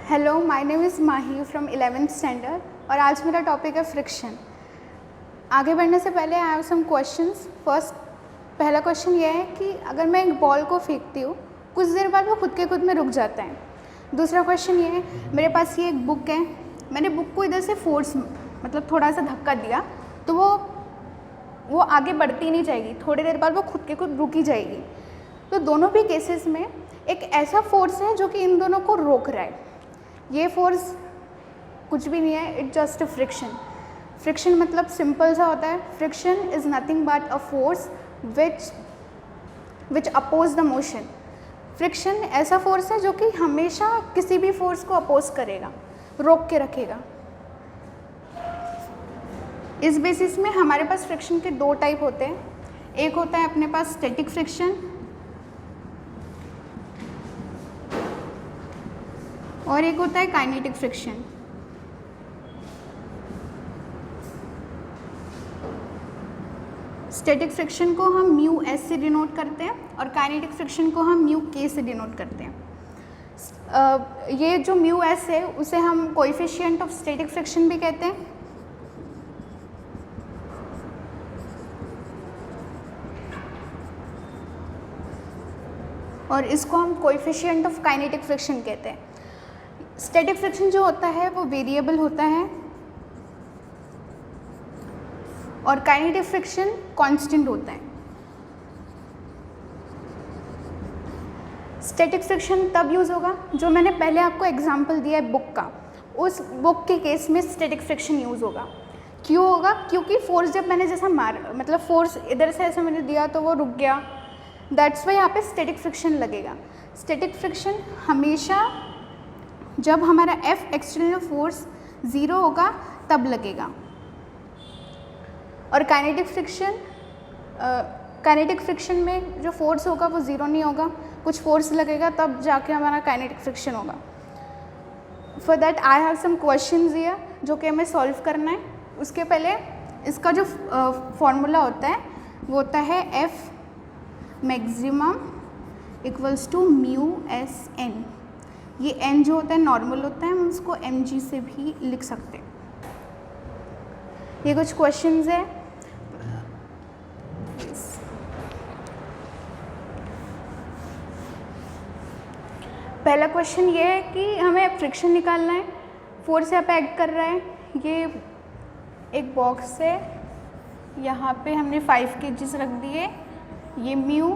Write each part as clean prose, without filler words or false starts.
Hello, my name is Mahi from 11th standard और आज मेरा टॉपिक है फ्रिक्शन। आगे बढ़ने से पहले I have some questions. First, पहला क्वेश्चन ये है कि अगर मैं एक बॉल को फेंकती हूँ, कुछ देर बाद वो खुद में रुक जाता है। दूसरा क्वेश्चन ये है, मेरे पास ये एक बुक है, मैंने बुक को इधर से फोर्स मतलब थोड़ा सा धक्का दिया तो वो आगे बढ़ती नहीं जाएगी, थोड़ी देर बाद वो खुद रुक ही जाएगी। तो दोनों भी केसेस में एक ऐसा फोर्स है जो कि इन दोनों को रोक रहा है। ये फोर्स कुछ भी नहीं है, इट जस्ट फ्रिक्शन। फ्रिक्शन मतलब सिंपल सा होता है, friction is nothing but a force which oppose the motion. Friction ऐसा फोर्स है जो कि हमेशा किसी भी फोर्स को अपोज करेगा, रोक के रखेगा। इस बेसिस में हमारे पास फ्रिक्शन के दो टाइप होते हैं। एक होता है अपने पास स्टैटिक फ्रिक्शन और एक होता है काइनेटिक फ्रिक्शन। स्टैटिक फ्रिक्शन को हम म्यू एस से डिनोट करते हैं और काइनेटिक फ्रिक्शन को हम म्यू के से डिनोट करते हैं। ये जो म्यू एस है उसे हम कोएफिशिएंट ऑफ स्टैटिक फ्रिक्शन भी कहते हैं और इसको हम कोएफिशिएंट ऑफ काइनेटिक फ्रिक्शन कहते हैं। स्टैटिक फ्रिक्शन जो होता है वो वेरिएबल होता है और काइनेटिक फ्रिक्शन कांस्टेंट होता है। स्टैटिक फ्रिक्शन तब यूज़ होगा जो मैंने पहले आपको एग्जांपल दिया है बुक का, उस बुक के केस में स्टैटिक फ्रिक्शन यूज़ होगा। क्यों होगा? क्योंकि फोर्स जब मैंने जैसा मतलब फोर्स इधर से ऐसे मैंने दिया तो वो रुक गया, दैट्स वाई यहाँ पे स्टैटिक फ्रिक्शन लगेगा। स्टैटिक फ्रिक्शन हमेशा जब हमारा F एक्सटर्नल फोर्स 0 होगा तब लगेगा। और काइनेटिक फ्रिक्शन में जो फोर्स होगा वो 0 नहीं होगा, कुछ फोर्स लगेगा तब जाके हमारा काइनेटिक फ्रिक्शन होगा। For that I have some questions here जो कि हमें सॉल्व करना है। उसके पहले इसका जो फॉर्मूला होता है वो होता है F maximum equals to mu S N. ये n जो होता है नॉर्मल होता है, हम उसको mg से भी लिख सकते हैं। ये कुछ क्वेश्चंस है। पहला क्वेश्चन ये है कि हमें फ्रिक्शन निकालना है, फोर्स यहाँ पे एक्ट कर रहा है। ये एक बॉक्स है, यहाँ पे हमने 5 kg रख दिए, ये म्यू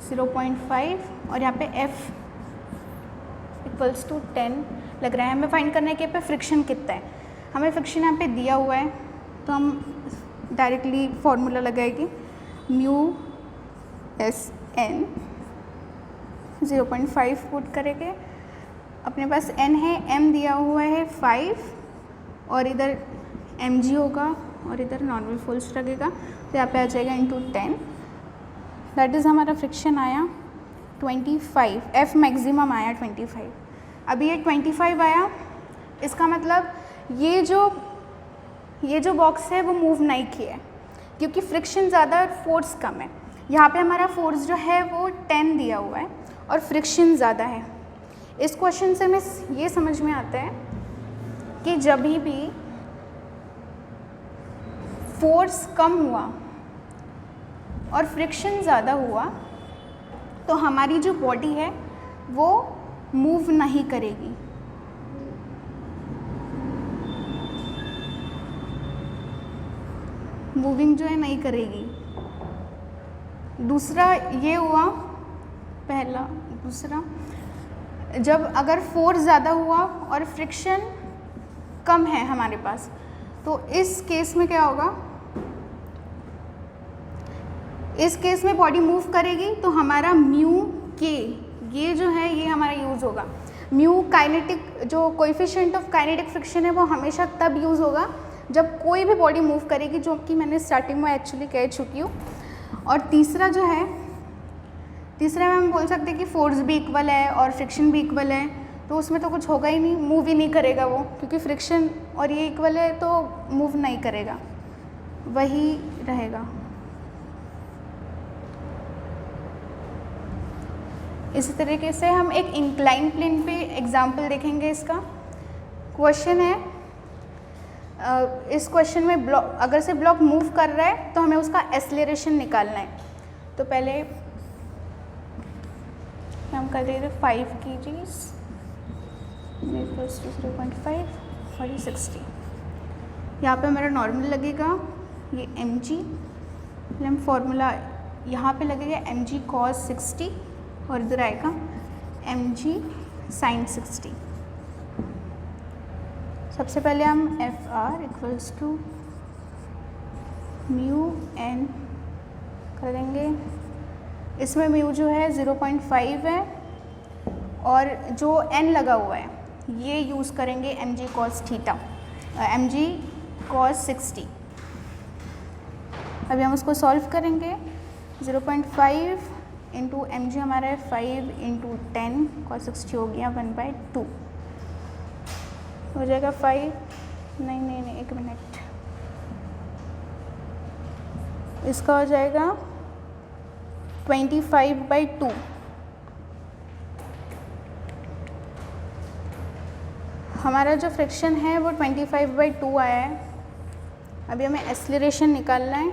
0.5 और यहाँ पे F इक्वल्स टू 10 लग रहा है। हमें फाइंड करना है कि पे फ्रिक्शन कितना है। हमें फ्रिक्शन यहाँ पे दिया हुआ है तो हम डायरेक्टली फॉर्मूला लगाएंगे, म्यू एस एन 0.5 पुट करेंगे। अपने पास n है, m दिया हुआ है 5 और इधर mg होगा और इधर नॉर्मल फोर्स लगेगा तो यहाँ पे आ जाएगा इंटू 10। दैट इज़ हमारा फ्रिक्शन आया 25, F मैक्सिमम आया 25। अभी ये 25 आया, इसका मतलब ये जो बॉक्स है वो मूव नहीं किया है क्योंकि फ्रिक्शन ज़्यादा और फोर्स कम है। यहाँ पे हमारा फोर्स जो है वो 10 दिया हुआ है और फ्रिक्शन ज़्यादा है। इस क्वेश्चन से हमें ये समझ में आता है कि जब भी फोर्स कम हुआ और फ्रिक्शन ज़्यादा हुआ तो हमारी जो बॉडी है वो मूव नहीं करेगी। मूविंग जो है नहीं करेगी। दूसरा ये हुआ पहला। दूसरा, जब अगर फोर्स ज़्यादा हुआ और फ्रिक्शन कम है हमारे पास तो इस केस में क्या होगा? इस केस में बॉडी मूव करेगी तो हमारा म्यू के ये जो है ये हमारा यूज़ होगा। म्यू काइनेटिक जो कोएफिशिएंट ऑफ काइनेटिक फ्रिक्शन है वो हमेशा तब यूज़ होगा जब कोई भी बॉडी मूव करेगी, जो कि मैंने स्टार्टिंग में एक्चुअली कह चुकी हूँ। और तीसरा जो है, तीसरे में हम बोल सकते हैं कि फोर्स भी इक्वल है और फ्रिक्शन भी इक्वल है तो उसमें तो कुछ होगा ही नहीं, मूव ही नहीं करेगा वो, क्योंकि फ्रिक्शन और ये इक्वल है तो मूव नहीं करेगा, वही रहेगा। इसी तरीके से हम एक इंक्लाइन प्लेन पे एग्जांपल देखेंगे इसका। क्वेश्चन है, इस क्वेश्चन में ब्लॉक, अगर से ब्लॉक मूव कर रहा है तो हमें उसका एक्सेलरेशन निकालना है। तो पहले हम कर देते 5 kgs 0.5 और ये 60। यहाँ पे हमारा नॉर्मल लगेगा ये mg, हम फॉर्मूला यहाँ पे लगेगा mg cos 60 और इधर आएगा mg sin 60। सबसे पहले हम FR equals to mu n कर देंगे। इसमें म्यू जो है 0.5 है और जो n लगा हुआ है ये यूज़ करेंगे mg cos theta, mg cos 60। अभी हम उसको सॉल्व करेंगे। 0.5 इंटू mg हमारा है 5 इंटू 10 cos 60 हो गया 1/2 हो जाएगा 5, नहीं एक मिनट, इसका हो जाएगा 25/2। हमारा जो फ्रिक्शन है वो 25/2 आया है। अभी हमें एक्सेलरेशन निकालना है।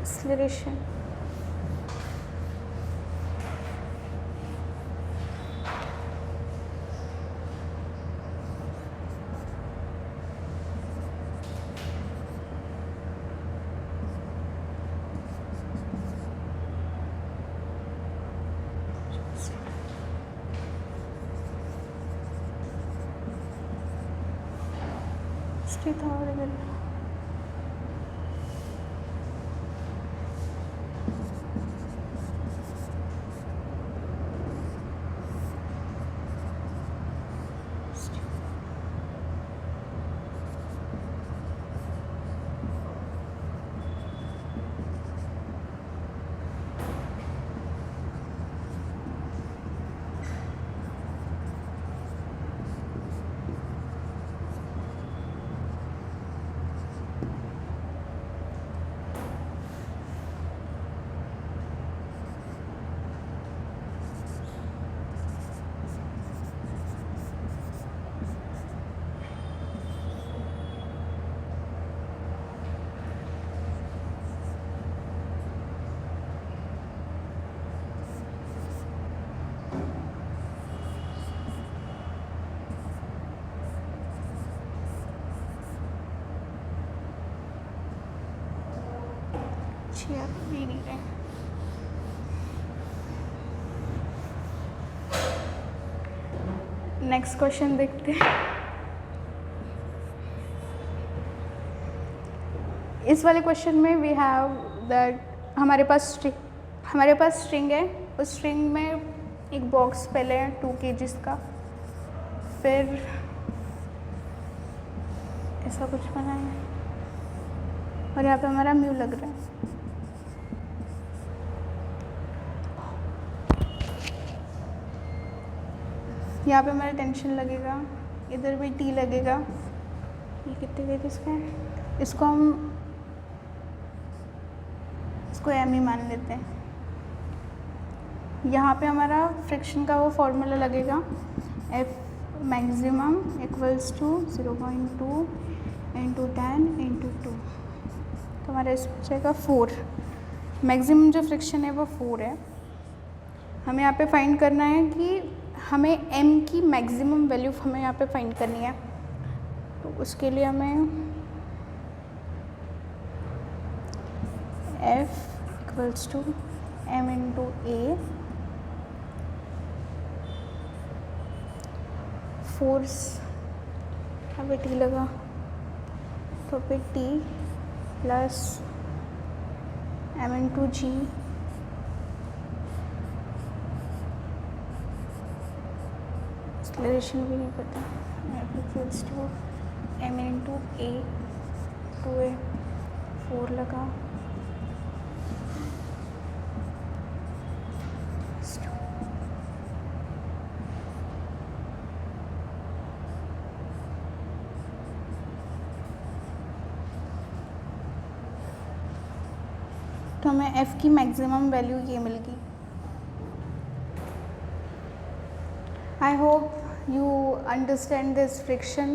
एक्सेलरेशन भी नहीं रहे। नेक्स्ट क्वेश्चन देखते हैं। इस वाले क्वेश्चन में वी हैव दैट हमारे पास स्ट्रिंग है। उस स्ट्रिंग में एक बॉक्स पहले है 2 kgs का, फिर ऐसा कुछ बना है और यहाँ पे हमारा म्यू लग रहा है। यहाँ पे हमारा टेंशन लगेगा, इधर भी टी लगेगा। ये कितने गए इसका है, इसको एम ही मान लेते हैं। यहाँ पे हमारा फ्रिक्शन का वो फॉर्मूला लगेगा F maximum equals to 0.2 into 10 into 2। तो हमारा इस बचेगा 4। मैक्सिमम जो फ्रिक्शन है वो 4 है। हमें यहाँ पे फाइंड करना है कि हमें m की मैक्सिमम वैल्यू हमें यहाँ पे फाइंड करनी है। तो उसके लिए हमें F equals to m into a, force अभी टी लगा तो फिर t प्लस m इंटू जी एक्सेलरेशन भी नहीं पता। Equals to m into a 2a 4 लगा तो हमें एफ़ की मैक्सिमम वैल्यू ये मिल गई। I hope you understand this friction